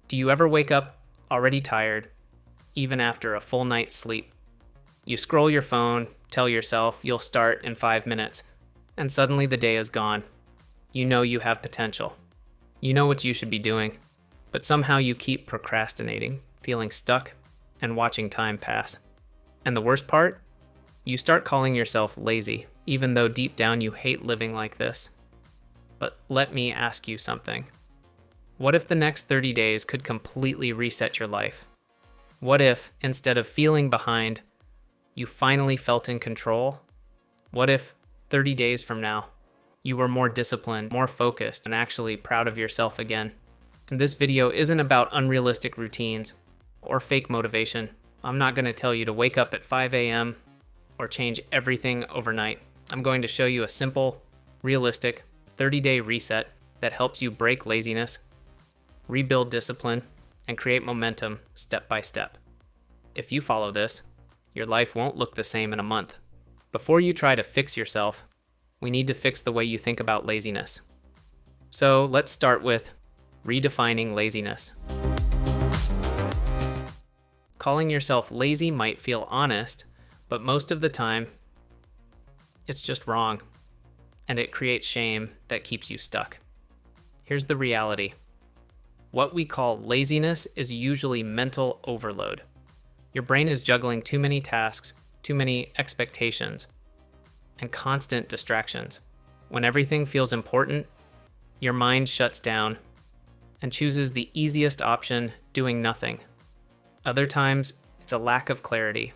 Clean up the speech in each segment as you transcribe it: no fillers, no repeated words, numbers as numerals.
Do you ever wake up already tired, even after a full night's sleep? You scroll your phone, tell yourself you'll start in 5 minutes, and suddenly the day is gone. You know you have potential. You know what you should be doing, but somehow you keep procrastinating, feeling stuck, and watching time pass. And the worst part? You start calling yourself lazy, even though deep down you hate living like this. But let me ask you something. What if the next 30 days could completely reset your life? What if, instead of feeling behind, you finally felt in control? What if 30 days from now, you were more disciplined, more focused, and actually proud of yourself again? And this video isn't about unrealistic routines or fake motivation. I'm not going to tell you to wake up at 5 a.m. or change everything overnight. I'm going to show you a simple, realistic 30-day reset that helps you break laziness, rebuild discipline, and create momentum step by step. If you follow this, your life won't look the same in a month. Before you try to fix yourself, we need to fix the way you think about laziness. So let's start with redefining laziness. Calling yourself lazy might feel honest, but most of the time, it's just wrong, and it creates shame that keeps you stuck. Here's the reality. What we call laziness is usually mental overload. Your brain is juggling too many tasks, too many expectations, and constant distractions. When everything feels important, your mind shuts down and chooses the easiest option, doing nothing. Other times, it's a lack of clarity.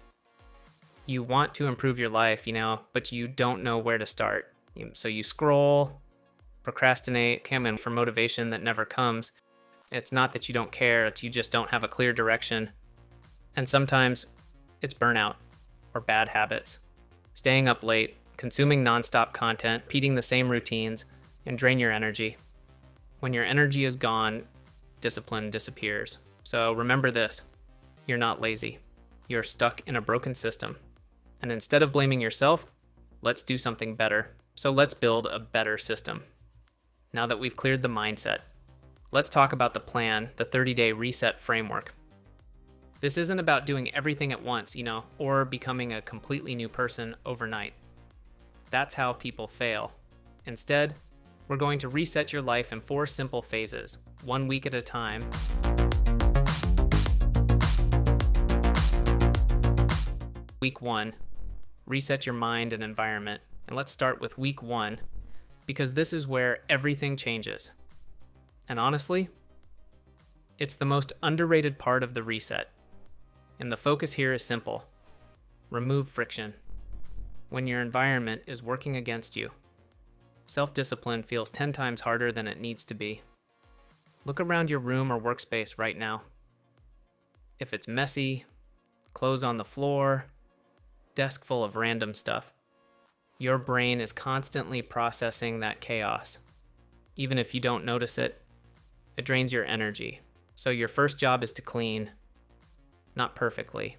You want to improve your life, but you don't know where to start. So you scroll, procrastinate, come in for motivation that never comes. It's not that you don't care, it's you just don't have a clear direction. And sometimes it's burnout or bad habits. Staying up late, consuming nonstop content, repeating the same routines, and drain your energy. When your energy is gone, discipline disappears. So remember this, you're not lazy. You're stuck in a broken system. And instead of blaming yourself, let's do something better. So let's build a better system. Now that we've cleared the mindset, let's talk about the plan, the 30-day reset framework. This isn't about doing everything at once, or becoming a completely new person overnight. That's how people fail. Instead, we're going to reset your life in 4 simple phases, 1 week at a time. Week 1, reset your mind and environment. And let's start with week 1, because this is where everything changes. And honestly, it's the most underrated part of the reset. And the focus here is simple. Remove friction. When your environment is working against you, self-discipline feels 10 times harder than it needs to be. Look around your room or workspace right now. If it's messy, clothes on the floor, desk full of random stuff, your brain is constantly processing that chaos. Even if you don't notice it, it drains your energy. So your first job is to clean, not perfectly,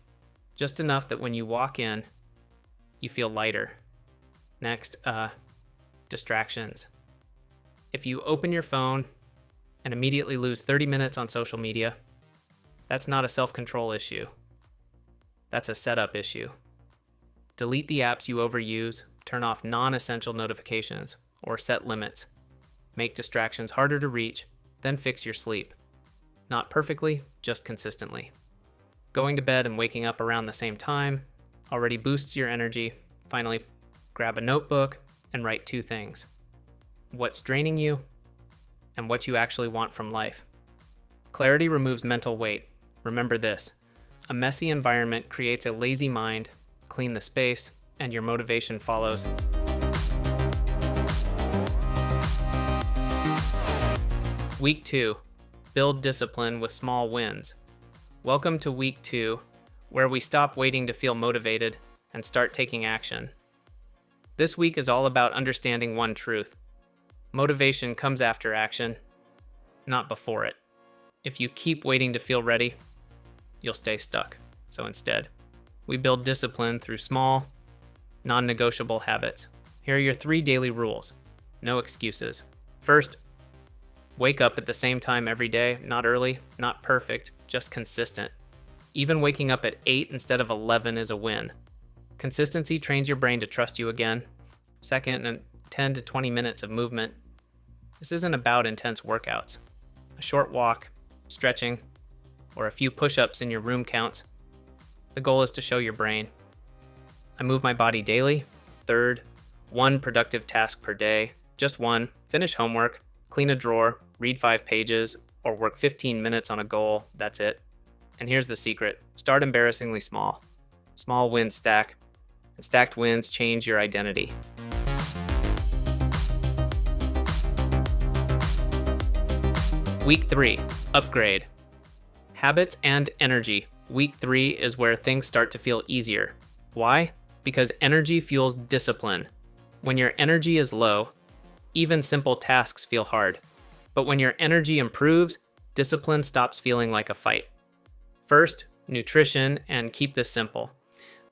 just enough that when you walk in, you feel lighter. Next, distractions. If you open your phone and immediately lose 30 minutes on social media, that's not a self-control issue. That's a setup issue. Delete the apps you overuse, turn off non-essential notifications, or set limits. Make distractions harder to reach, then fix your sleep. Not perfectly, just consistently. Going to bed and waking up around the same time already boosts your energy. Finally, grab a notebook and write 2 things. What's draining you and what you actually want from life. Clarity removes mental weight. Remember this, a messy environment creates a lazy mind. Clean the space, and your motivation follows. Week 2, build discipline with small wins. Welcome to week 2, where we stop waiting to feel motivated and start taking action. This week is all about understanding one truth. Motivation comes after action, not before it. If you keep waiting to feel ready, you'll stay stuck. So instead, we build discipline through small, non-negotiable habits. Here are your 3 daily rules. No excuses. First, Wake up at the same time every day, not early, not perfect, just consistent. Even waking up at 8 instead of 11 is a win. Consistency trains your brain to trust you again. Second, and 10 to 20 minutes of movement. This isn't about intense workouts. A short walk, stretching, or a few push-ups in your room counts. The goal is to show your brain, I move my body daily. Third, one productive task per day. Just one. Finish homework, clean a drawer, read 5 pages, or work 15 minutes on a goal. That's it. And here's the secret. Start embarrassingly small. Small wins stack, and stacked wins change your identity. Week 3, upgrade. Habits and energy. Week 3 is where things start to feel easier. Why? Because energy fuels discipline. When your energy is low, even simple tasks feel hard. But when your energy improves, discipline stops feeling like a fight. First, nutrition, and keep this simple.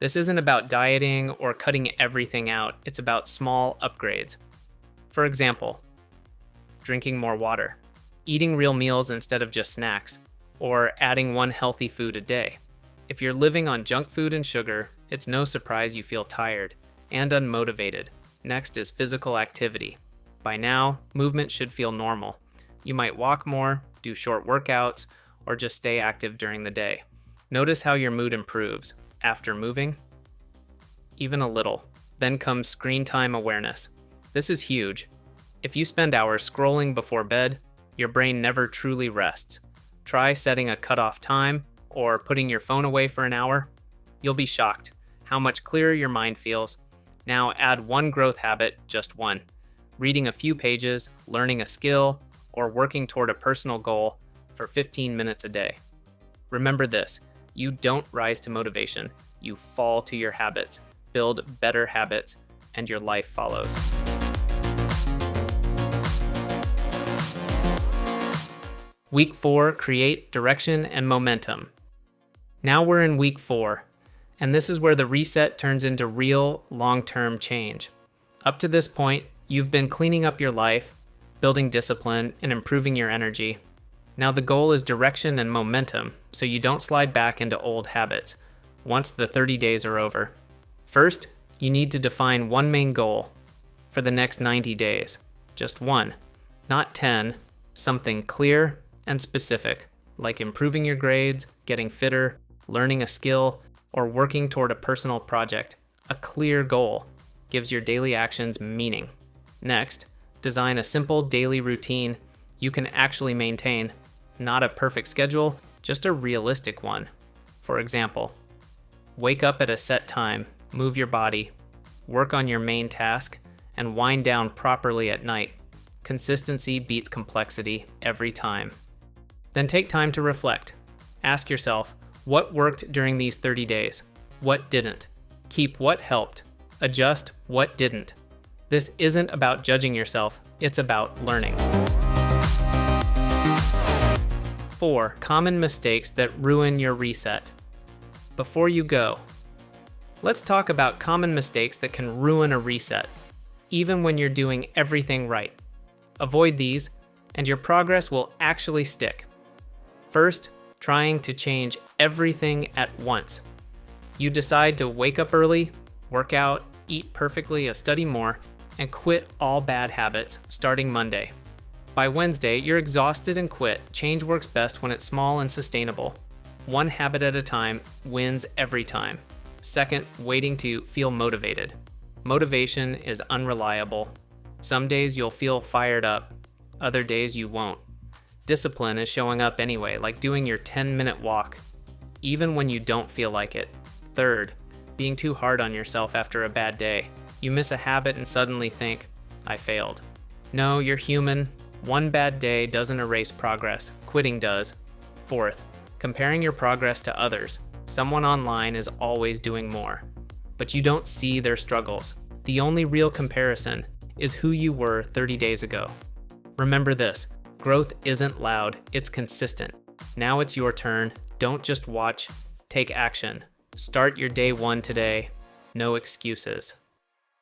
This isn't about dieting or cutting everything out. It's about small upgrades. For example, drinking more water, eating real meals instead of just snacks, or adding one healthy food a day. If you're living on junk food and sugar, it's no surprise you feel tired and unmotivated. Next is physical activity. By now, movement should feel normal. You might walk more, do short workouts, or just stay active during the day. Notice how your mood improves after moving, even a little. Then comes screen time awareness. This is huge. If you spend hours scrolling before bed, your brain never truly rests. Try setting a cutoff time or putting your phone away for an hour. You'll be shocked how much clearer your mind feels. Now add one growth habit, just one. Reading a few pages, learning a skill, or working toward a personal goal for 15 minutes a day. Remember this, you don't rise to motivation, you fall to your habits. Build better habits, and your life follows. Week 4, create direction and momentum. Now we're in week 4, and this is where the reset turns into real long-term change. Up to this point, you've been cleaning up your life, building discipline, and improving your energy. Now the goal is direction and momentum, so you don't slide back into old habits once the 30 days are over. First, you need to define one main goal for the next 90 days. Just one, not 10, something clear and specific, like improving your grades, getting fitter, learning a skill, or working toward a personal project. A clear goal gives your daily actions meaning. Next, design a simple daily routine you can actually maintain. Not a perfect schedule, just a realistic one. For example, wake up at a set time, move your body, work on your main task, and wind down properly at night. Consistency beats complexity every time. Then take time to reflect. Ask yourself, what worked during these 30 days? What didn't? Keep what helped. Adjust what didn't. This isn't about judging yourself, it's about learning. 4 common mistakes that ruin your reset. Before you go, let's talk about common mistakes that can ruin a reset, even when you're doing everything right. Avoid these, and your progress will actually stick. First, trying to change everything at once. You decide to wake up early, work out, eat perfectly, study more, and quit all bad habits starting Monday. By Wednesday, you're exhausted and quit. Change works best when it's small and sustainable. One habit at a time wins every time. Second, waiting to feel motivated. Motivation is unreliable. Some days you'll feel fired up, other days you won't. Discipline is showing up anyway, like doing your 10-minute walk, even when you don't feel like it. Third, being too hard on yourself after a bad day. You miss a habit and suddenly think, I failed. No, you're human. One bad day doesn't erase progress. Quitting does. Fourth, comparing your progress to others. Someone online is always doing more, but you don't see their struggles. The only real comparison is who you were 30 days ago. Remember this, growth isn't loud, it's consistent. Now it's your turn. Don't just watch, take action. Start your day 1 today. No excuses.